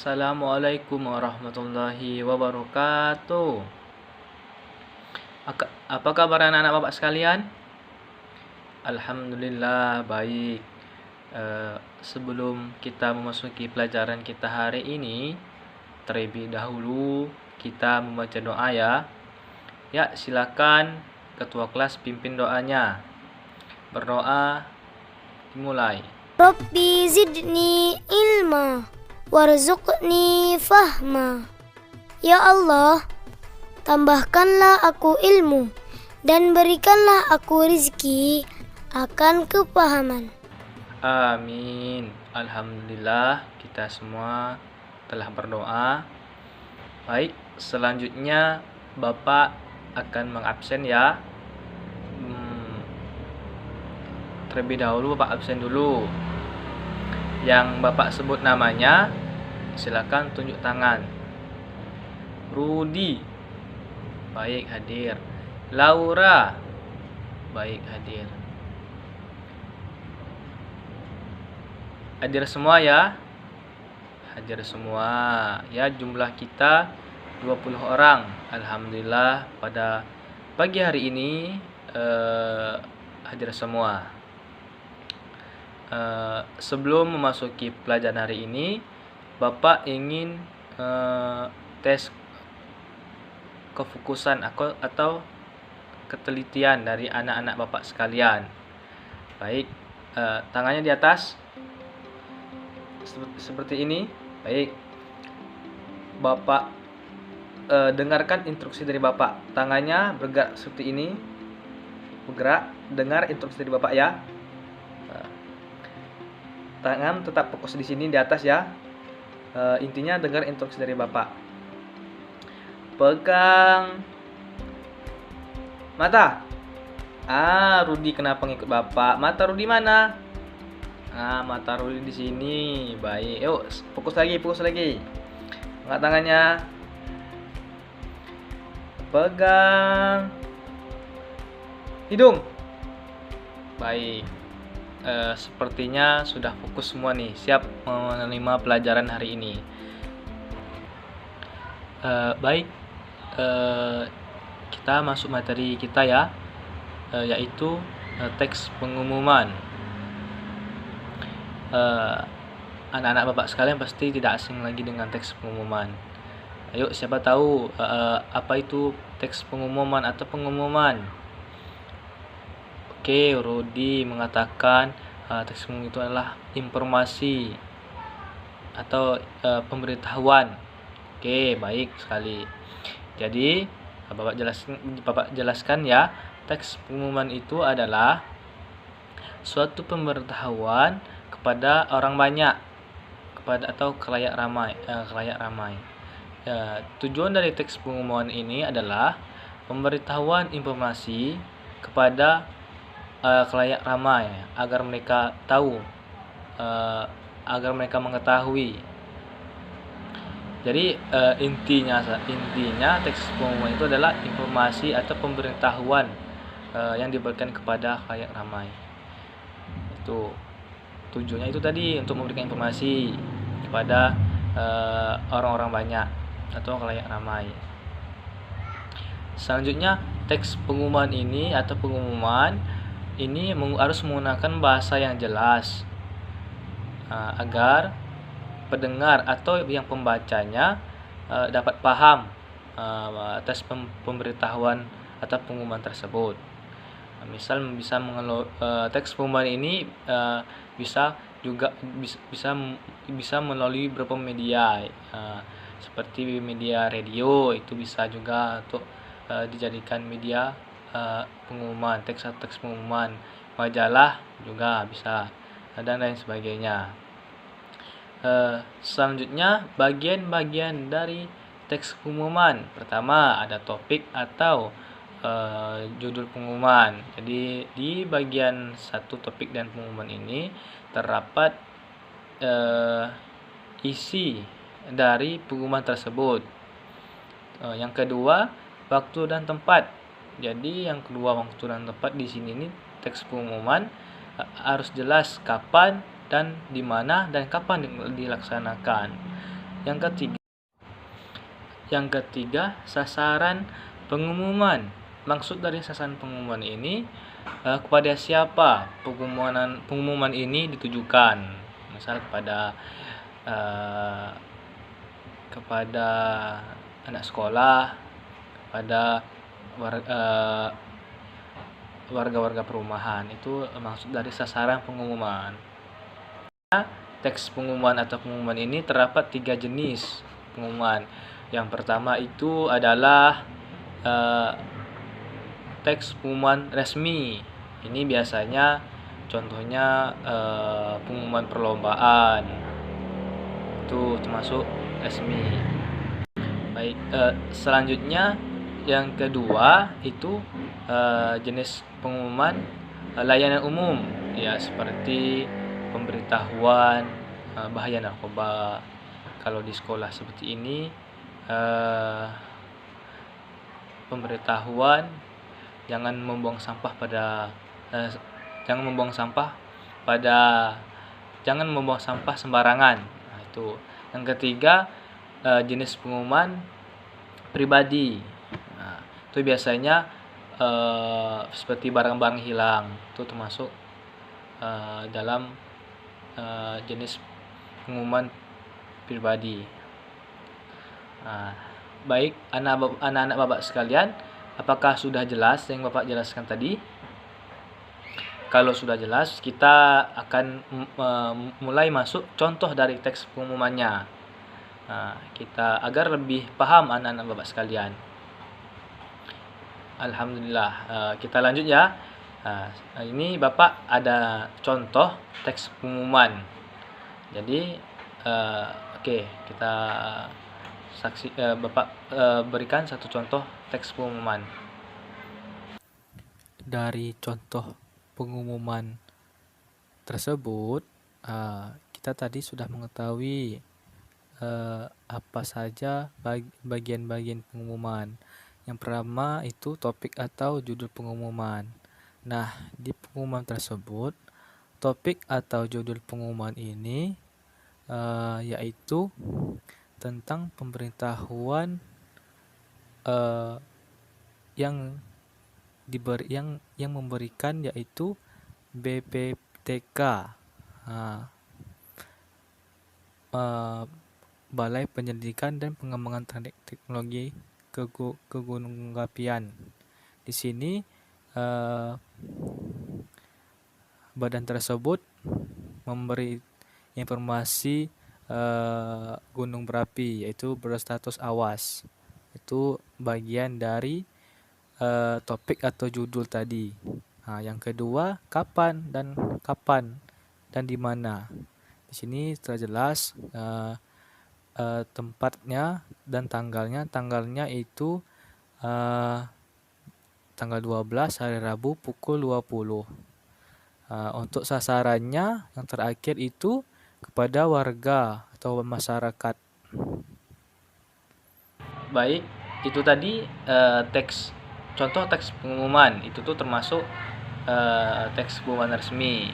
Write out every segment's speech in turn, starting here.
Assalamualaikum warahmatullahi wabarakatuh. Apa kabar anak-anak bapak sekalian? Alhamdulillah baik. Sebelum kita memasuki pelajaran kita hari ini, terlebih dahulu kita membaca doa ya. Ya, silakan ketua kelas pimpin doanya. Berdoa dimulai. Rabbi zidni ilma warzuqni fahma. Ya Allah, tambahkanlah aku ilmu dan berikanlah aku rizki akan kepahaman. Amin. Alhamdulillah kita semua telah berdoa. Baik, selanjutnya Bapak akan mengabsen ya. Terlebih dahulu Bapak absen dulu. Yang Bapak sebut namanya, silakan tunjuk tangan. Rudi, baik hadir. Laura, baik hadir. Hadir semua ya. Hadir semua. Ya, jumlah kita 20 orang. Alhamdulillah pada pagi hari ini hadir semua. Sebelum memasuki pelajaran hari ini, Bapak ingin tes kefokusan atau ketelitian dari anak-anak Bapak sekalian. Baik, tangannya di atas seperti ini. Baik, Bapak dengarkan instruksi dari Bapak. Tangannya bergerak seperti ini, bergerak. Dengar instruksi dari Bapak ya. Tangan tetap fokus di sini di atas ya. Intinya dengar instruksi dari Bapak. Pegang mata. Rudi kenapa ngikut Bapak? Mata Rudi mana? Mata Rudi di sini. Baik. Yuk, fokus lagi. Angkat tangannya. Pegang hidung. Baik. Sepertinya sudah fokus semua nih, siap menerima pelajaran hari ini. Baik, kita masuk materi kita ya, yaitu teks pengumuman. Anak-anak Bapak sekalian pasti tidak asing lagi dengan teks pengumuman. Ayo, siapa tahu apa itu teks pengumuman atau pengumuman? Oke, Rudi mengatakan teks pengumuman itu adalah informasi atau pemberitahuan. Oke, baik sekali. Jadi, Bapak jelaskan ya, teks pengumuman itu adalah suatu pemberitahuan kepada orang banyak, atau khalayak ramai. Tujuan dari teks pengumuman ini adalah pemberitahuan informasi kepada khalayak ramai agar mereka tahu, agar mereka mengetahui. Jadi intinya teks pengumuman itu adalah informasi atau pemberitahuan yang diberikan kepada khalayak ramai. Itu tujuannya itu tadi, untuk memberikan informasi kepada orang-orang banyak atau khalayak ramai. Selanjutnya, teks pengumuman ini atau pengumuman ini harus menggunakan bahasa yang jelas agar pendengar atau yang pembacanya dapat paham atas pemberitahuan atau pengumuman tersebut. Misal teks pengumuman ini bisa melalui beberapa media, seperti media radio, itu bisa juga untuk dijadikan media pengumuman, teks pengumuman, majalah juga bisa, dan lain sebagainya. Selanjutnya, bagian-bagian dari teks pengumuman. Pertama, ada topik atau judul pengumuman. Jadi di bagian satu topik dan pengumuman ini terdapat isi dari pengumuman tersebut. Yang kedua, waktu dan tempat. Jadi yang kedua, waktu dan tempat di sini nih teks pengumuman harus jelas kapan dan di mana dan kapan dilaksanakan. Yang ketiga, sasaran pengumuman. Maksud dari sasaran pengumuman ini, kepada siapa pengumuman ini ditujukan. Misal kepada anak sekolah, kepada warga-warga perumahan. Itu maksud dari sasaran pengumuman. Teks pengumuman atau pengumuman ini terdapat 3 jenis pengumuman. Yang pertama itu adalah teks pengumuman resmi. Ini biasanya contohnya pengumuman perlombaan. Itu termasuk resmi. Baik, selanjutnya yang kedua itu jenis pengumuman layanan umum, ya, seperti pemberitahuan bahaya narkoba. Kalau di sekolah seperti ini, pemberitahuan jangan membuang sampah sembarangan. Nah, itu. Yang ketiga, jenis pengumuman pribadi. Nah, itu biasanya seperti barang-barang hilang. Itu termasuk dalam jenis pengumuman pribadi. Nah, baik anak-anak Bapak sekalian, apakah sudah jelas yang Bapak jelaskan tadi? Kalau sudah jelas, kita akan mulai masuk contoh dari teks pengumumannya. Nah, kita agar lebih paham anak-anak Bapak sekalian. Alhamdulillah, kita lanjut ya. Ini Bapak ada contoh teks pengumuman. Jadi oke, kita Bapak berikan satu contoh teks pengumuman. Dari contoh pengumuman tersebut, kita tadi sudah mengetahui apa saja bagian-bagian pengumuman. Yang pertama itu topik atau judul pengumuman. Nah, di pengumuman tersebut, topik atau judul pengumuman ini yaitu tentang pemberitahuan yang memberikan, yaitu BPTK, Balai Penyelidikan dan Pengembangan Teknologi Kegunungapian. Di sini badan tersebut memberi informasi gunung berapi, yaitu berstatus awas. Itu bagian dari topik atau judul tadi. Yang kedua, kapan dan di mana. Di sini terjelas tempatnya dan tanggalnya. Tanggalnya itu tanggal 12 hari Rabu pukul 20. Untuk sasarannya yang terakhir itu kepada warga atau masyarakat. Baik, itu tadi contoh teks pengumuman. Itu tuh termasuk teks pengumuman resmi.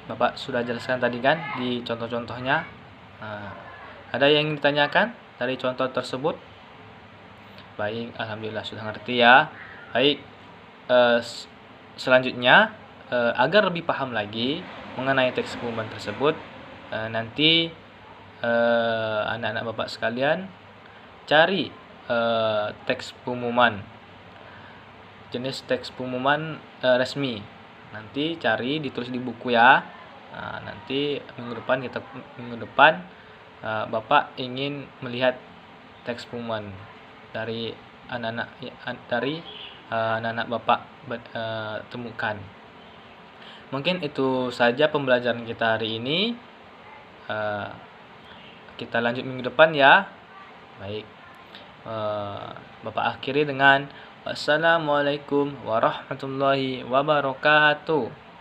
Bapak sudah jelaskan tadi kan di contoh-contohnya. Ada yang ingin ditanyakan dari contoh tersebut? Baik, alhamdulillah sudah ngerti ya. Baik, selanjutnya agar lebih paham lagi mengenai teks pengumuman tersebut, nanti anak-anak Bapak sekalian cari teks pengumuman, jenis teks pengumuman resmi. Nanti cari, ditulis di buku ya. Nanti minggu depan Bapak ingin melihat teks pengumuman dari anak-anak Bapak temukan. Mungkin itu saja pembelajaran kita hari ini. Kita lanjut minggu depan ya. Baik, Bapak akhiri dengan wassalamualaikum warahmatullahi wabarakatuh.